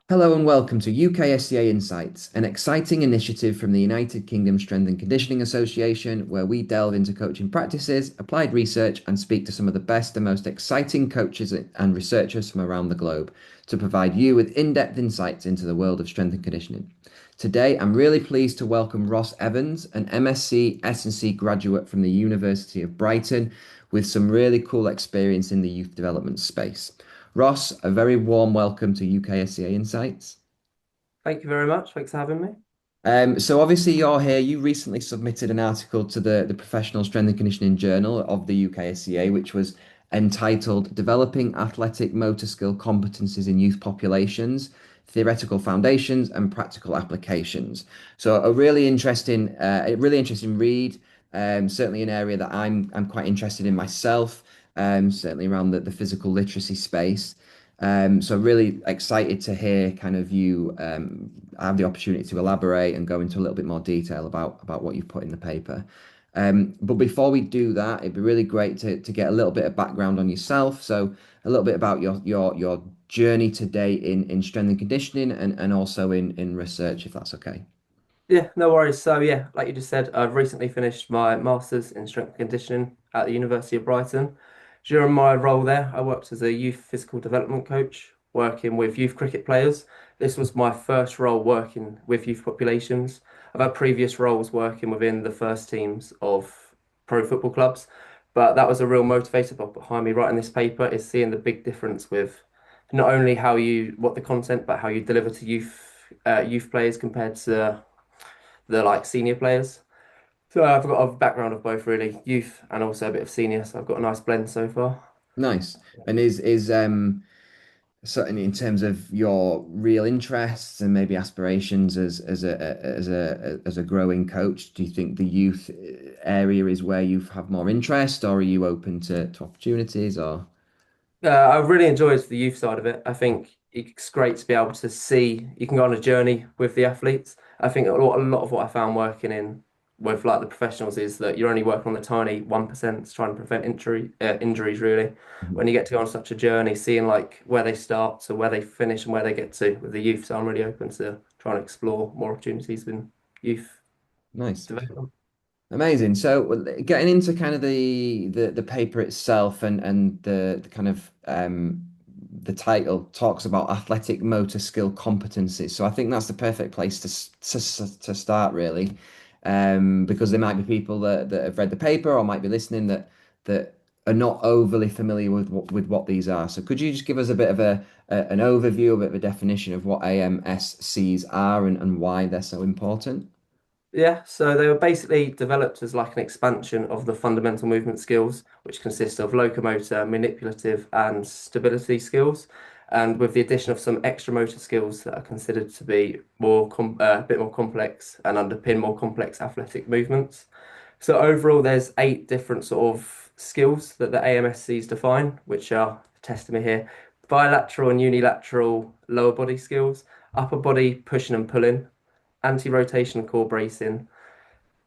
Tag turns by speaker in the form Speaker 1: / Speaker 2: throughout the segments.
Speaker 1: Hello and welcome to UKSCA Insights, an exciting initiative from the United Kingdom Strength and Conditioning Association, where we delve into coaching practices, applied research, and speak to some of the best and most exciting coaches and researchers from around the globe to provide you with in-depth insights into the world of strength and conditioning. Today, I'm really pleased to welcome Ross Evans, an MSc S&C graduate from the University of Brighton, with some really cool experience in the youth development space. Ross, a very warm welcome to UKSCA Insights.
Speaker 2: Thank you very much. Thanks for having me.
Speaker 1: So obviously you're here. You recently submitted an article to the Professional Strength and Conditioning Journal of the UKSCA, which was entitled "Developing Athletic Motor Skill Competencies in Youth Populations: Theoretical Foundations and Practical Applications." So a really interesting read. Certainly an area that I'm quite interested in myself. Certainly around the physical literacy space. So really excited to hear kind of you have the opportunity to elaborate and go into a little bit more detail about what you've put in the paper. But before we do that, it'd be really great to get a little bit of background on yourself. So a little bit about your journey today in strength and conditioning and also in research, if that's okay.
Speaker 2: Yeah, no worries. So yeah, like you just said, I've recently finished my master's in strength and conditioning at the University of Brighton. During my role there, I worked as a youth physical development coach, working with youth cricket players. This was my first role working with youth populations. I've had previous roles working within the first teams of pro football clubs, but that was a real motivator behind me writing this paper is seeing the big difference with not only what the content, but how you deliver to youth players compared to the like senior players. So I've got a background of both really, youth and also a bit of senior. So I've got a nice blend so far.
Speaker 1: Nice. And is certainly in terms of your real interests and maybe aspirations as a growing coach, do you think the youth area is where you have more interest, or are you open to opportunities? Or
Speaker 2: I really enjoyed the youth side of it. I think it's great to be able to see you can go on a journey with the athletes. I think a lot of what I found working in with like the professionals is that you're only working on the tiny 1% trying to prevent injuries really. When you get to go on such a journey, seeing like where they start to where they finish and where they get to with the youth. So I'm really open to trying to explore more opportunities with youth
Speaker 1: nice.
Speaker 2: development.
Speaker 1: Amazing. So getting into kind of the paper itself and the kind of the title talks about athletic motor skill competencies. So I think that's the perfect place to start really, because there might be people that have read the paper or might be listening that are not overly familiar with what these are. So could you just give us a bit of an overview, a bit of a definition of what AMSCs are and why they're so important?
Speaker 2: Yeah, so they were basically developed as like an expansion of the fundamental movement skills, which consist of locomotor, manipulative, and stability skills, and with the addition of some extra motor skills that are considered to be a bit more complex and underpin more complex athletic movements. So overall, there's 8 different sort of skills that the AMSCs define, which are testing me here: bilateral and unilateral lower body skills, upper body pushing and pulling, anti-rotation core bracing,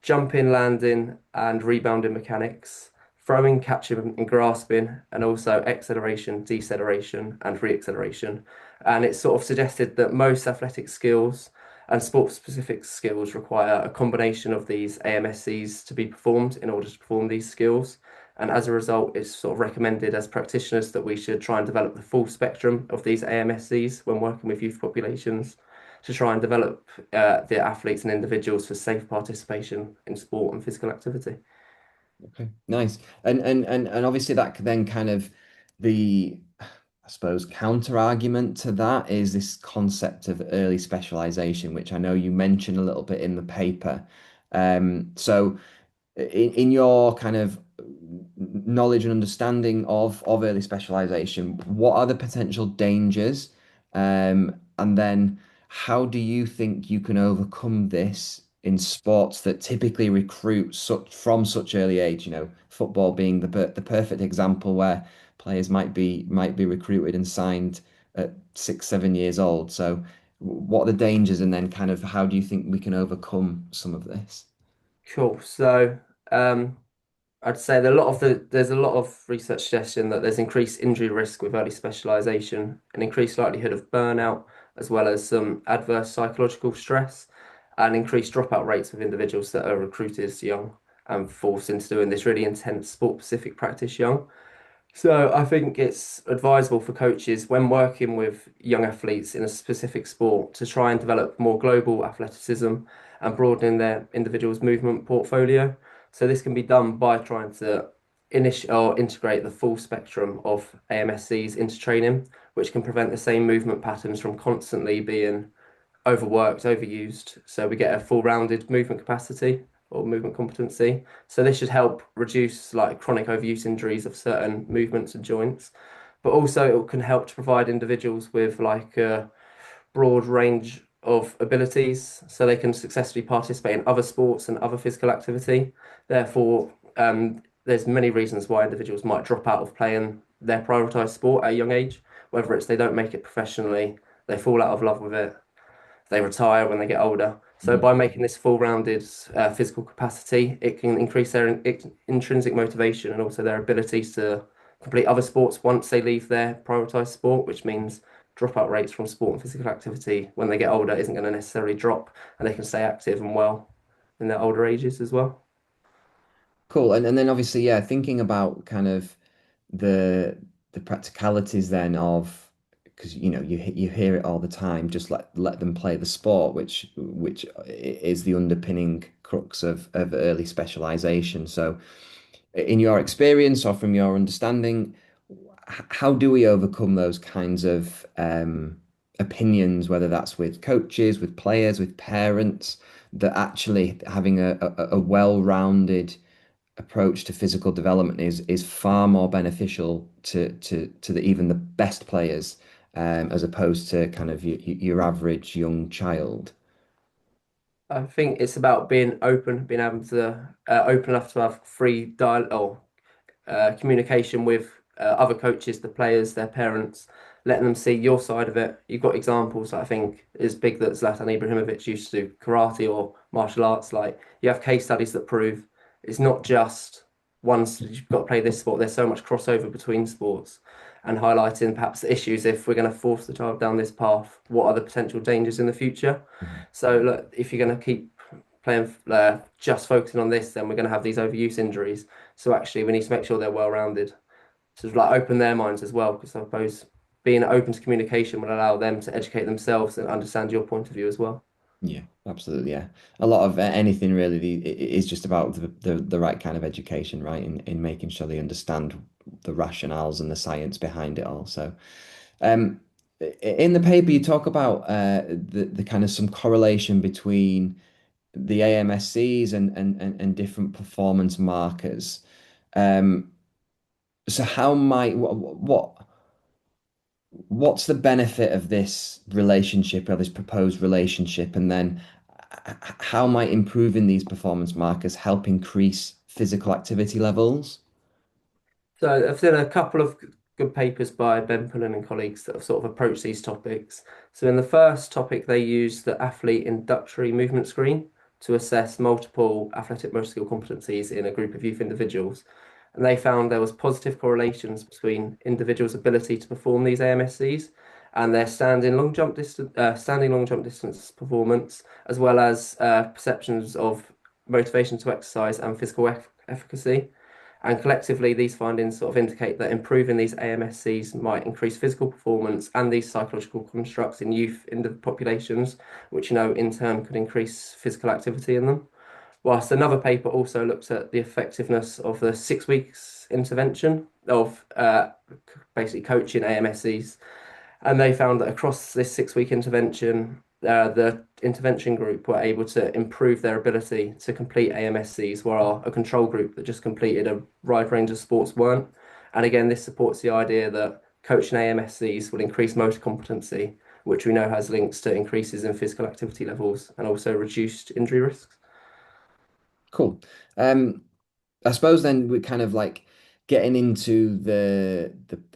Speaker 2: jumping, landing, and rebounding mechanics, throwing, catching, and grasping, and also acceleration, deceleration, and re-acceleration. And it's sort of suggested that most athletic skills and sport-specific skills require a combination of these AMSCs to be performed in order to perform these skills. And as a result, it's sort of recommended as practitioners that we should try and develop the full spectrum of these AMSCs when working with youth populations to try and develop the athletes and individuals for safe participation in sport and physical activity.
Speaker 1: Okay, nice. And obviously that could then kind of the, I suppose, counter argument to that is this concept of early specialization, which I know you mentioned a little bit in the paper. So in your kind of knowledge and understanding of early specialization, what are the potential dangers? And then how do you think you can overcome this in sports that typically recruit from such early age? You know, football being the perfect example where players might be recruited and signed at 6, 7 years old. So what are the dangers, and then kind of how do you think we can overcome some of this?
Speaker 2: Cool. So I'd say there's a lot of research suggestion that there's increased injury risk with early specialization, an increased likelihood of burnout, as well as some adverse psychological stress and increased dropout rates with individuals that are recruited young and forced into doing this really intense sport-specific practice young. So I think it's advisable for coaches when working with young athletes in a specific sport to try and develop more global athleticism and broadening their individual's movement portfolio. So this can be done by trying to initiate or integrate the full spectrum of AMSCs into training, which can prevent the same movement patterns from constantly being overworked, overused. So we get a full-rounded movement capacity or movement competency. So this should help reduce like chronic overuse injuries of certain movements and joints, but also it can help to provide individuals with like a broad range of abilities so they can successfully participate in other sports and other physical activity. Therefore, there's many reasons why individuals might drop out of playing their prioritized sport at a young age, whether it's they don't make it professionally, they fall out of love with it, they retire when they get older. So
Speaker 1: Mhm.
Speaker 2: by making this full-rounded physical capacity, it can increase their intrinsic motivation and also their abilities to complete other sports once they leave their prioritized sport, which means dropout rates from sport and physical activity when they get older isn't going to necessarily drop, and they can stay active and well in their older ages as well.
Speaker 1: Cool. And then obviously, yeah, thinking about kind of the the practicalities then of because you hear it all the time, just let them play the sport, which is the underpinning crux of early specialization. So in your experience or from your understanding, how do we overcome those kinds of opinions, whether that's with coaches, with players, with parents, that actually having a well-rounded approach to physical development is far more beneficial to even the best players, as opposed to kind of your average young child.
Speaker 2: I think it's about being open, being able to open enough to have free dialogue communication with other coaches, the players, their parents, letting them see your side of it. You've got examples that I think is big that Zlatan Ibrahimovic used to do karate or martial arts. Like you have case studies that prove it's not just once you've got to play this sport. There's so much crossover between sports and highlighting perhaps the issues if we're going to force the child down this path. What are the potential dangers in the future?
Speaker 1: Mhm.
Speaker 2: So look, if you're going to keep playing just focusing on this, then we're going to have these overuse injuries. So actually, we need to make sure they're well rounded. So like open their minds as well, because I suppose being open to communication will allow them to educate themselves and understand your point of view as well.
Speaker 1: Yeah, absolutely. Yeah, a lot of anything really is just about the right kind of education, right? In making sure they understand the rationales and the science behind it all. So, um, in the paper you talk about the kind of some correlation between the AMSCs and different performance markers. Um, so how might what's the benefit of this relationship or this proposed relationship? And then how might improving these performance markers help increase physical activity levels?
Speaker 2: So I've seen a couple of good papers by Ben Pullen and colleagues that have sort of approached these topics. So in the first topic, they used the athlete inductory movement screen to assess multiple athletic motor skill competencies in a group of youth individuals. And they found there was positive correlations between individuals' ability to perform these AMSCs and their standing long jump distance performance, as well as perceptions of motivation to exercise and physical efficacy. And collectively, these findings sort of indicate that improving these AMSCs might increase physical performance and these psychological constructs in youth in the populations, which in turn could increase physical activity in them. Whilst another paper also looked at the effectiveness of the 6 weeks intervention of basically coaching AMSCs, and they found that across this 6 week intervention, the intervention group were able to improve their ability to complete AMSCs, while a control group that just completed a wide range of sports weren't. And again, this supports the idea that coaching AMSCs will increase motor competency, which we know has links to increases in physical activity levels and also reduced injury risks.
Speaker 1: Cool. Um, I suppose then we're kind of like getting into the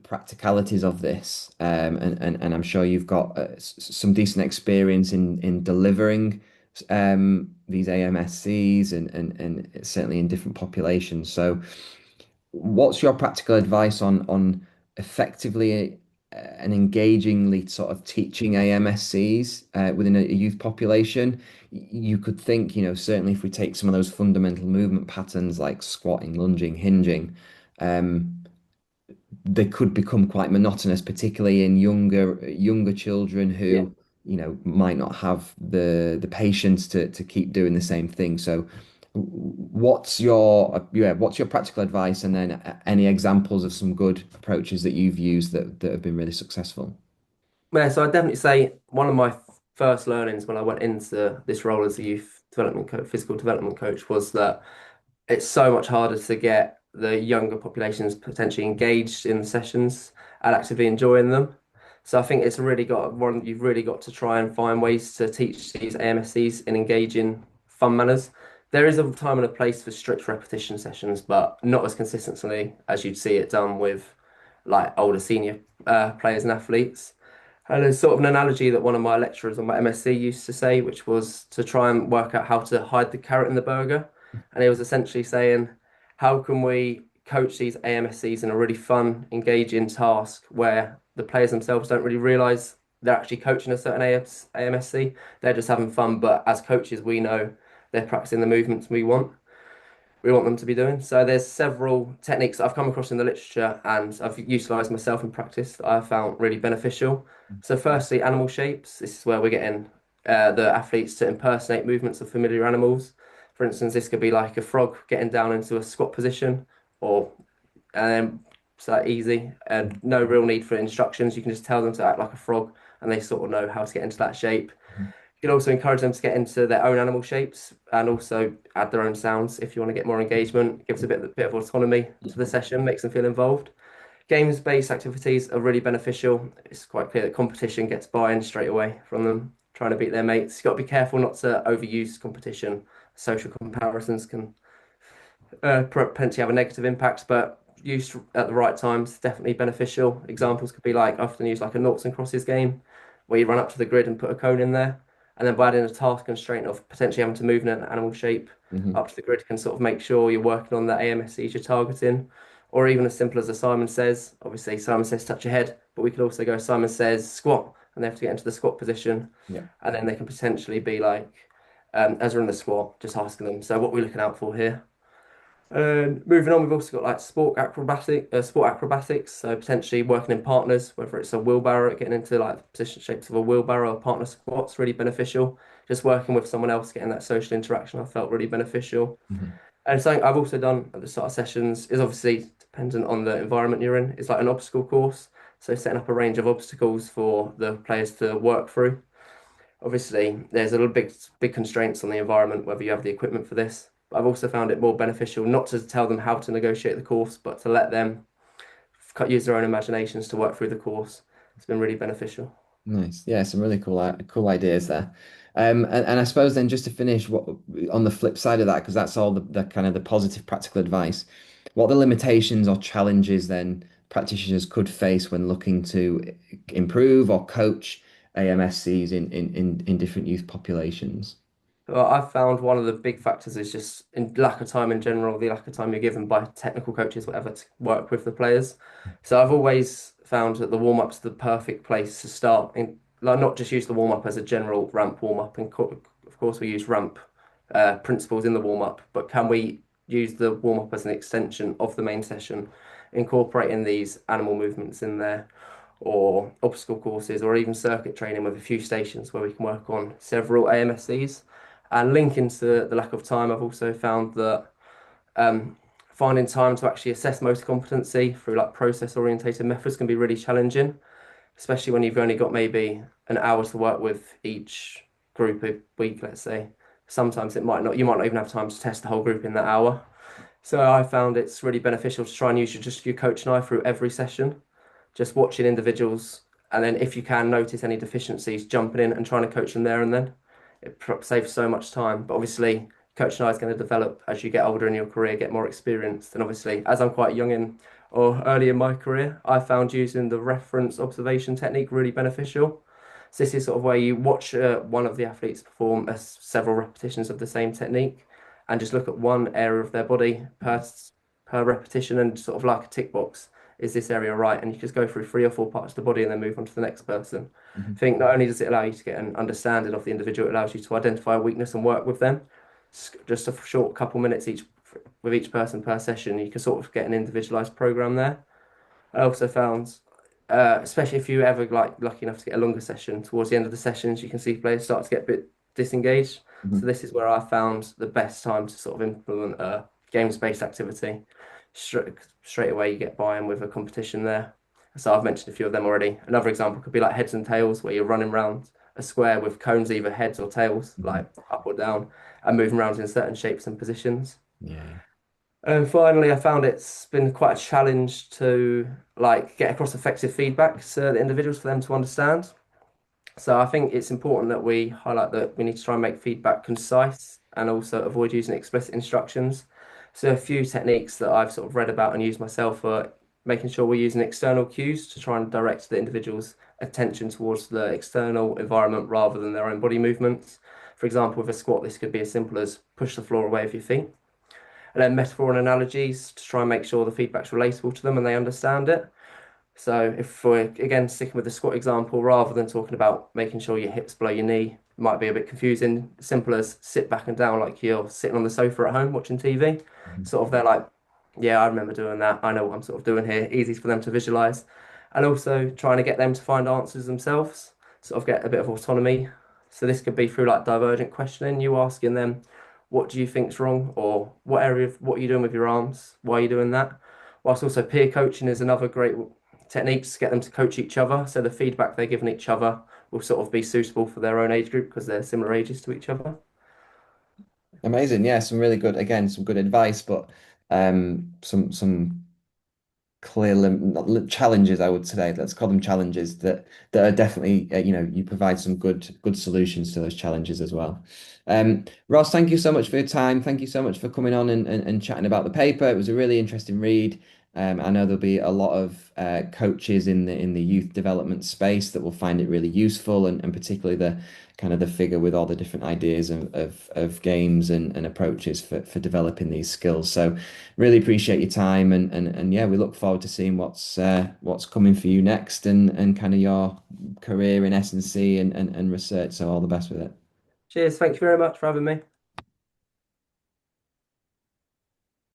Speaker 1: practicalities of this, and I'm sure you've got some decent experience in delivering these AMSCs and certainly in different populations. So, what's your practical advice on effectively and engagingly sort of teaching AMSCs within a youth population, you could think, certainly if we take some of those fundamental movement patterns like squatting, lunging, hinging, um, they could become quite monotonous, particularly in younger children
Speaker 2: Yeah.
Speaker 1: who, might not have the patience to keep doing the same thing. So, what's your practical advice, and then any examples of some good approaches that you've used that have been really successful?
Speaker 2: Yeah, so I'd definitely say one of my first learnings when I went into this role as a youth development coach, physical development coach, was that it's so much harder to get the younger populations potentially engaged in the sessions and actively enjoying them. So I think you've really got to try and find ways to teach these AMSCs in engaging fun manners. There is a time and a place for strict repetition sessions, but not as consistently as you'd see it done with like older senior players and athletes. And there's sort of an analogy that one of my lecturers on my MSc used to say, which was to try and work out how to hide the carrot in the burger. And he was essentially saying, how can we coach these AMSCs in a really fun, engaging task where the players themselves don't really realize they're actually coaching a certain AMSC. They're just having fun, but as coaches, we know they're practicing the movements we want them to be doing. So there's several techniques that I've come across in the literature and I've utilized myself in practice that I found really beneficial. So firstly, animal shapes. This is where we're getting the athletes to impersonate movements of familiar animals. For instance, this could be like a frog getting down into a squat position, or it's that easy and no real need for instructions. You can just tell them to act like a frog and they sort of know how to get into that shape. You can also encourage them to get into their own animal shapes and also add their own sounds if you want to get more engagement. Gives a bit of autonomy to the session, makes them feel involved. Games-based activities are really beneficial. It's quite clear that competition gets buy-in straight away from them trying to beat their mates. You've got to be careful not to overuse competition. Social comparisons can potentially have a negative impact, but used at the right times, definitely beneficial. Examples could be like often use like a noughts and crosses game, where you run up to the grid and put a cone in there, and then by adding a task constraint of potentially having to move in an animal shape
Speaker 1: Hmm.
Speaker 2: up to the grid can sort of make sure you're working on the AMSCs you're targeting, or even as simple as a Simon Says. Obviously, Simon Says touch your head, but we could also go Simon Says squat, and they have to get into the squat position,
Speaker 1: Yeah.
Speaker 2: and then they can potentially be like, as they're in the squat, just asking them, so what are we looking out for here? Moving on, we've also got like sport acrobatics. So potentially working in partners, whether it's a wheelbarrow, getting into like the position shapes of a wheelbarrow or partner squats, really beneficial. Just working with someone else, getting that social interaction, I felt really beneficial.
Speaker 1: Hmm.
Speaker 2: And something I've also done at the start of sessions is obviously dependent on the environment you're in. It's like an obstacle course. So setting up a range of obstacles for the players to work through. Obviously, there's a little big constraints on the environment, whether you have the equipment for this. But I've also found it more beneficial not to tell them how to negotiate the course, but to let them use their own imaginations to work through the course. It's been really beneficial.
Speaker 1: Nice. Yeah, some really cool ideas there. And I suppose then just to finish, what on the flip side of that, because that's all the kind of the positive practical advice, what are the limitations or challenges then practitioners could face when looking to improve or coach AMSCs in different youth populations?
Speaker 2: Well, I've found one of the big factors is just in lack of time in general, the lack of time you're given by technical coaches, whatever, to work with the players. So I've always found that the warm-up's the perfect place to start. In like not just use the warm-up as a general ramp warm-up, and of course we use ramp principles in the warm-up, but can we use the warm-up as an extension of the main session, incorporating these animal movements in there? Or obstacle courses, or even circuit training with a few stations where we can work on several AMSCs. And linking to the lack of time, I've also found that um, finding time to actually assess motor competency through like process orientated methods can be really challenging, especially when you've only got maybe an hour to work with each group a week, let's say. Sometimes you might not even have time to test the whole group in that hour. So I found it's really beneficial to try and use your coach and I through every session, just watching individuals, and then if you can notice any deficiencies, jumping in and trying to coach them there and then. It saves so much time. But obviously, coaching is going to develop as you get older in your career, get more experienced. And obviously, as I'm quite young in or early in my career, I found using the reference observation technique really beneficial. So this is sort of where you watch one of the athletes perform several repetitions of the same technique and just look at one area of their body per repetition and sort of like a tick box is this area right? And you just go through 3 or 4 parts of the body and then move on to the next person.
Speaker 1: Mhm.
Speaker 2: I think not only does it allow you to get an understanding of the individual, it allows you to identify a weakness and work with them. Just a short couple minutes each with each person per session, you can sort of get an individualized program there. I also found, especially if you ever like lucky enough to get a longer session, towards the end of the sessions, you can see players start to get a bit disengaged. So
Speaker 1: Mhm.
Speaker 2: this is where I found the best time to sort of implement a games-based activity. Straight away, you get buy-in with a competition there. So I've mentioned a few of them already. Another example could be like heads and tails, where you're running around a square with cones, either heads or tails,
Speaker 1: Mhm.
Speaker 2: like up or down, and moving around in certain shapes and positions.
Speaker 1: Yeah.
Speaker 2: And finally, I found it's been quite a challenge to like get across effective feedback to the individuals for them to understand. So I think it's important that we highlight that we need to try and make feedback concise and also avoid using explicit instructions. So a few techniques that I've sort of read about and used myself are making sure we're using external cues to try and direct the individual's attention towards the external environment rather than their own body movements. For example, with a squat, this could be as simple as push the floor away with your feet. And then metaphor and analogies to try and make sure the feedback's relatable to them and they understand it. So if we're again sticking with the squat example, rather than talking about making sure your hips below your knee, might be a bit confusing. Simple as sit back and down like you're sitting on the sofa at home watching TV.
Speaker 1: Mhm.
Speaker 2: Sort of they're like, yeah, I remember doing that. I know what I'm sort of doing here. Easy for them to visualize. And also trying to get them to find answers themselves, sort of get a bit of autonomy. So this could be through like divergent questioning, you asking them, what do you think's wrong? Or what are you doing with your arms? Why are you doing that? Whilst also peer coaching is another great techniques to get them to coach each other. So the feedback they're giving each other will sort of be suitable for their own age group because they're similar ages to each other.
Speaker 1: Amazing. Yeah, some really good, again, some good advice, but some clear challenges, I would say. Let's call them challenges that are definitely, you provide some good solutions to those challenges as well. Ross, thank you so much for your time. Thank you so much for coming on and chatting about the paper. It was a really interesting read. I know there'll be a lot of coaches in the youth development space that will find it really useful, and particularly the kind of the figure with all the different ideas of games and approaches for developing these skills. So really appreciate your time, and yeah, we look forward to seeing what's coming for you next, and kind of your career in S&C and research. So all the best with it.
Speaker 2: Cheers. Thank you very much for having me.